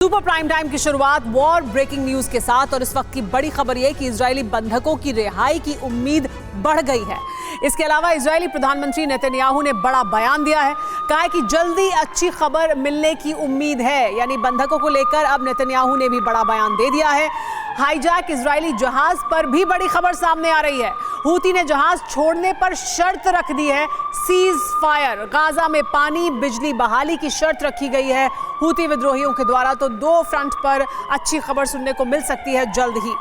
Super prime time की शुरुआत war breaking news के साथ और इस वक्त की बड़ी खबर यह कि इजरायली बंधकों की रिहाई की उम्मीद बढ़ गई है। इसके अलावा इजरायली प्रधानमंत्री नेतन्याहू ने बड़ा बयान दिया है, कहा है कि जल्दी अच्छी खबर मिलने की उम्मीद है। यानी बंधकों को लेकर अब नेतन्याहू ने भी बड़ा बयान दे दिया है। हाईजैक इजरायली जहाज पर भी बड़ी खबर सामने आ रही है। हूती ने जहाज छोड़ने पर शर्त रख दी है, सीज फायर। गाजा में पानी बिजली बहाली की शर्त रखी गई है हूती विद्रोहियों के द्वारा। तो दो फ्रंट पर अच्छी खबर सुनने को मिल सकती है जल्द ही।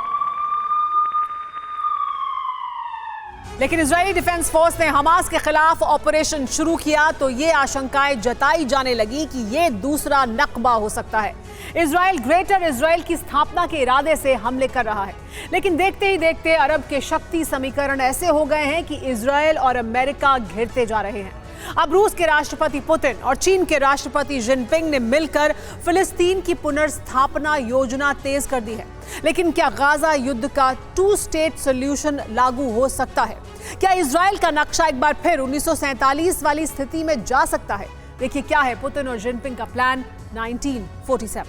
लेकिन इजरायली डिफेंस फोर्स ने हमास के खिलाफ ऑपरेशन शुरू किया तो ये आशंकाएं जताई जाने लगी कि ये दूसरा नकबा हो सकता है। इजराइल ग्रेटर इजराइल की स्थापना के इरादे से हमले कर रहा है। लेकिन देखते ही देखते अरब के शक्ति समीकरण ऐसे हो गए हैं कि इजराइल और अमेरिका घिरते जा रहे हैं। अब रूस के राष्ट्रपति पुतिन और चीन के राष्ट्रपति जिनपिंग ने मिलकर फिलिस्तीन की पुनर्स्थापना योजना तेज कर दी है। लेकिन क्या गाजा युद्ध का 2 स्टेट सॉल्यूशन लागू हो सकता है? क्या इजराइल का नक्शा एक बार फिर 1947 वाली स्थिति में जा सकता है? देखिए क्या है पुतिन और जिनपिंग का प्लान 1947।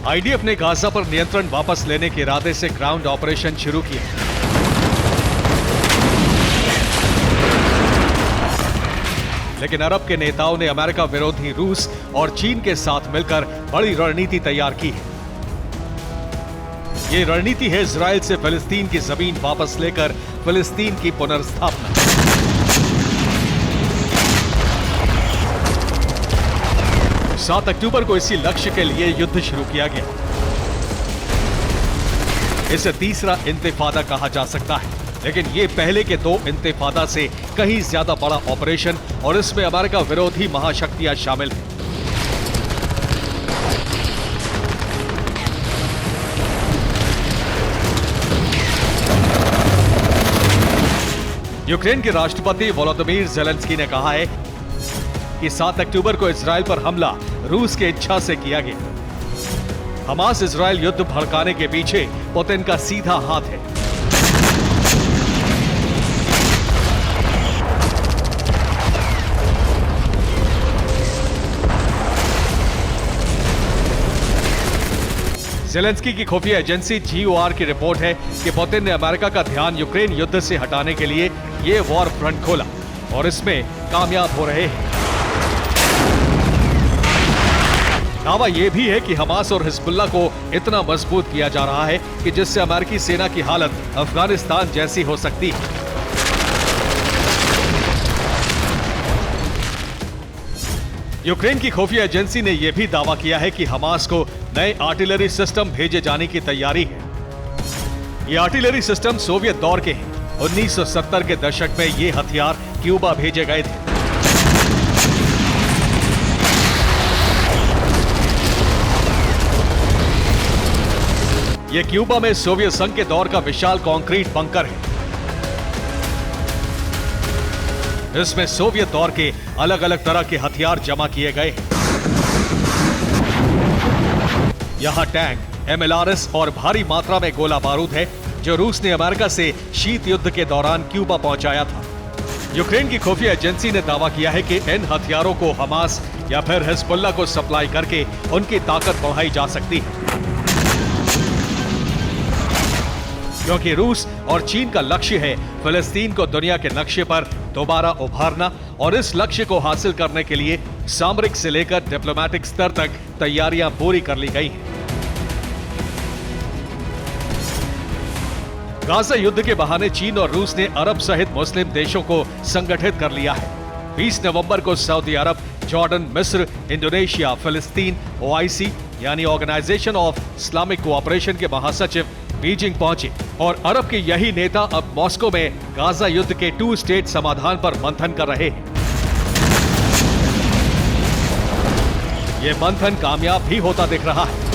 आईडीएफ ने गाजा पर नियंत्रण वापस लेने के इरादे से ग्राउंड ऑपरेशन शुरू किया। लेकिन अरब के नेताओं ने अमेरिका विरोधी रूस और चीन के साथ मिलकर बड़ी रणनीति तैयार की है। ये रणनीति है इजराइल से फिलिस्तीन की जमीन वापस लेकर फिलिस्तीन की पुनर्स्थापना। सात अक्टूबर को इसी लक्ष्य के लिए युद्ध शुरू किया गया। इसे तीसरा इंतिफादा कहा जा सकता है, लेकिन ये पहले के 2 इंतिफादा से कहीं ज्यादा बड़ा ऑपरेशन और इसमें अमेरिका विरोधी महाशक्तियां शामिल हैं। यूक्रेन के राष्ट्रपति वोलोदिमीर ज़ेलेंस्की ने कहा है कि 7 अक्टूबर को इजराइल पर हमला रूस की इच्छा से किया गया। हमास इजराइल युद्ध भड़काने के पीछे पुतिन का सीधा हाथ है। ज़ेलेंस्की की खुफिया एजेंसी GOR की रिपोर्ट है कि पुतिन ने अमेरिका का ध्यान यूक्रेन युद्ध से हटाने के लिए ये वॉर फ्रंट खोला और इसमें कामयाब हो रहे हैं। दावा यह भी है कि हमास और हिजबुल्लाह को इतना मजबूत किया जा रहा है कि जिससे अमेरिकी सेना की हालत अफगानिस्तान जैसी हो सकती है। यूक्रेन की खुफिया एजेंसी ने यह भी दावा किया है कि हमास को नए आर्टिलरी सिस्टम भेजे जाने की तैयारी है। ये आर्टिलरी सिस्टम सोवियत दौर के हैं। 1970 के दशक में ये हथियार क्यूबा भेजे गए थे। ये क्यूबा में सोवियत संघ के दौर का विशाल कंक्रीट बंकर है। इसमें सोवियत दौर के अलग अलग तरह के हथियार जमा किए गए हैं। यहां टैंक, MLRS और भारी मात्रा में गोला बारूद है जो रूस ने अमेरिका से शीत युद्ध के दौरान क्यूबा पहुंचाया था। यूक्रेन की खुफिया एजेंसी ने दावा किया है कि इन हथियारों को हमास या फिर हिजबुल्लाह को सप्लाई करके उनकी ताकत बढ़ाई जा सकती है, क्योंकि रूस और चीन का लक्ष्य है फिलिस्तीन को दुनिया के नक्शे पर दोबारा उभारना और इस लक्ष्य को हासिल करने के लिए सामरिक से लेकर डिप्लोमेटिक स्तर तक तैयारियां पूरी कर ली गई हैं। गाजा युद्ध के बहाने चीन और रूस ने अरब सहित मुस्लिम देशों को संगठित कर लिया है। 20 नवंबर को सऊदी अरब, जॉर्डन, मिस्र, इंडोनेशिया, फिलिस्तीन OIC यानी ऑर्गेनाइजेशन ऑफ इस्लामिक कोऑपरेशन के महासचिव बीजिंग पहुंचे और अरब के यही नेता अब मॉस्को में गाजा युद्ध के 2 स्टेट समाधान पर मंथन कर रहे हैं। यह मंथन कामयाब भी होता दिख रहा है।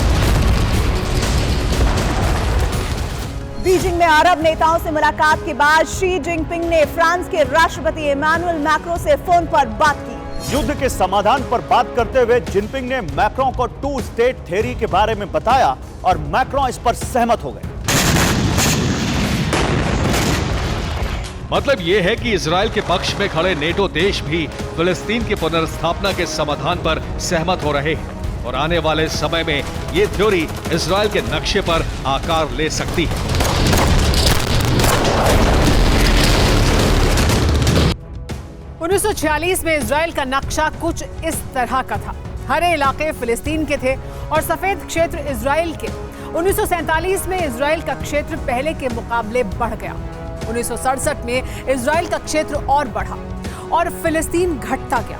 बीजिंग में अरब नेताओं से मुलाकात के बाद शी जिनपिंग ने फ्रांस के राष्ट्रपति इमैनुअल मैक्रों से फोन पर बात की। युद्ध के समाधान पर बात करते हुए जिनपिंग ने मैक्रों को 2 स्टेट थ्योरी के बारे में बताया और मैक्रों इस पर सहमत हो गए। मतलब ये है कि इजराइल के पक्ष में खड़े नेटो देश भी फिलिस्तीन की पुनर्स्थापना के समाधान पर सहमत हो रहे हैं। और आने वाले समय में ये थ्योरी इजराइल के नक्शे पर आकार ले सकती है। 1946 में इजराइल का नक्शा कुछ इस तरह का था। हरे इलाके फिलिस्तीन के थे और सफेद क्षेत्र इजराइल के। 1947 में इजराइल का क्षेत्र पहले के मुकाबले बढ़ गया। 1967 में इजराइल का क्षेत्र और बढ़ा और फिलिस्तीन घटता गया।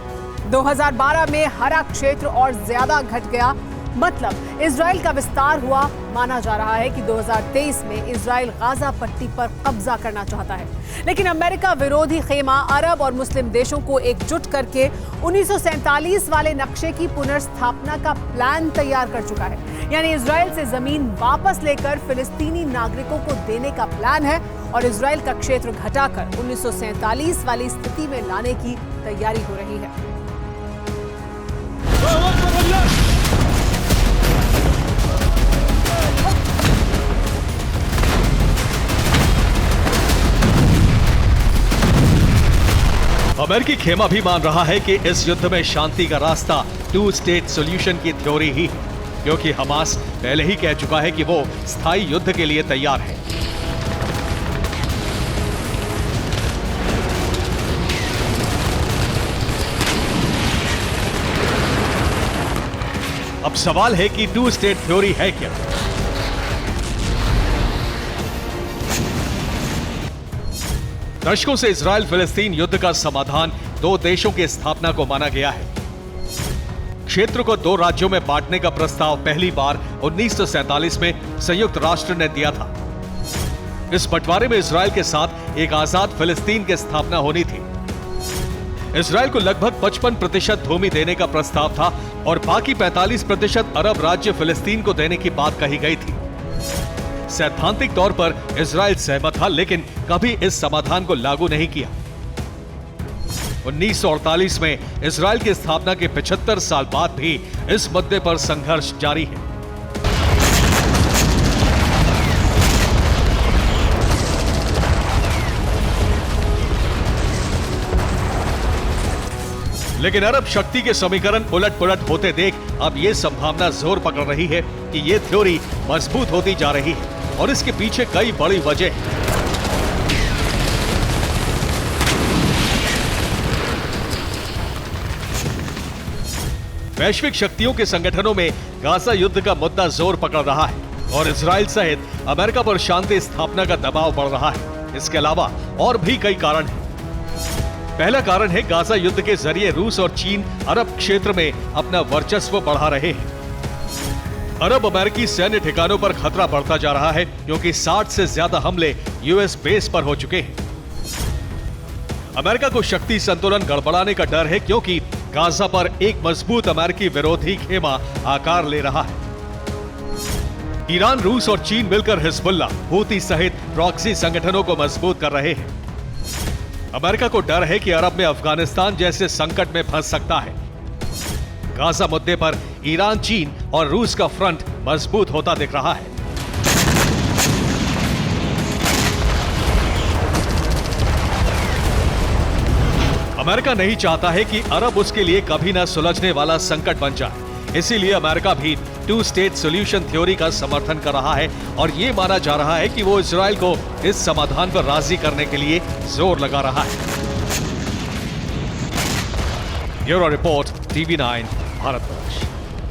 2012 में हरा क्षेत्र और ज्यादा घट गया, मतलब इजराइल का विस्तार हुआ। माना जा रहा है कि 2023 में इजराइल गाजा पट्टी पर कब्जा करना चाहता है, लेकिन अमेरिका विरोधी खेमा अरब और मुस्लिम देशों को एकजुट करके 1947 वाले नक्शे की पुनर्स्थापना का प्लान तैयार कर चुका है। यानी इजराइल से जमीन वापस लेकर फिलिस्तीनी नागरिकों को देने का प्लान है और इजराइल का क्षेत्र घटाकर 1947 वाली स्थिति में लाने की तैयारी हो रही है। अमेरिकी खेमा भी मान रहा है कि इस युद्ध में शांति का रास्ता 2 स्टेट सॉल्यूशन की थ्योरी ही है, क्योंकि हमास पहले ही कह चुका है कि वो स्थायी युद्ध के लिए तैयार है। अब सवाल है कि 2 स्टेट थ्योरी है क्या? दशकों से इजराइल फिलिस्तीन युद्ध का समाधान 2 देशों की स्थापना को माना गया है। क्षेत्र को 2 राज्यों में बांटने का प्रस्ताव पहली बार 1947 में संयुक्त राष्ट्र ने दिया था। इस बंटवारे में इजराइल के साथ एक आजाद फिलिस्तीन की स्थापना होनी थी। इजराइल को लगभग 55% भूमि देने का प्रस्ताव था और बाकी 45% अरब राज्य फिलिस्तीन को देने की बात कही गई थी। सैद्धांतिक तौर पर इजराइल सहमत था, लेकिन कभी इस समाधान को लागू नहीं किया। 1948 में इजराइल की स्थापना के 75 साल बाद भी इस मुद्दे पर संघर्ष जारी है। लेकिन अरब शक्ति के समीकरण उलट-पुलट होते देख अब यह संभावना जोर पकड़ रही है कि यह थ्योरी मजबूत होती जा रही है और इसके पीछे कई बड़ी वजह हैं। वैश्विक शक्तियों के संगठनों में गाजा युद्ध का मुद्दा जोर पकड़ रहा है और इजराइल सहित अमेरिका पर शांति स्थापना का दबाव बढ़ रहा है। इसके अलावा और भी कई कारण हैं। पहला कारण है गाजा युद्ध के जरिए रूस और चीन अरब क्षेत्र में अपना वर्चस्व बढ़ा रहे हैं। अरब अमेरिकी सैन्य ठिकानों पर खतरा बढ़ता जा रहा है क्योंकि 60 से ज्यादा हमले यूएस बेस पर हो चुके हैं। अमेरिका को शक्ति संतुलन गड़बड़ाने का डर है क्योंकि गाजा पर एक मजबूत अमेरिकी विरोधी खेमा आकार ले रहा है। ईरान, रूस और चीन मिलकर हिजबुल्लाह, हूती सहित प्रॉक्सी संगठनों को मजबूत कर रहे हैं। अमेरिका को डर है कि अरब में अफगानिस्तान जैसे संकट में फंस सकता है। गाजा मुद्दे पर ईरान, चीन और रूस का फ्रंट मजबूत होता दिख रहा है। अमेरिका नहीं चाहता है कि अरब उसके लिए कभी न सुलझने वाला संकट बन जाए। इसीलिए अमेरिका भी 2 स्टेट सॉल्यूशन थ्योरी का समर्थन कर रहा है और यह माना जा रहा है कि वो इजराइल को इस समाधान पर राजी करने के लिए जोर लगा रहा है। Bureau report, TV9 Bharatvarsh.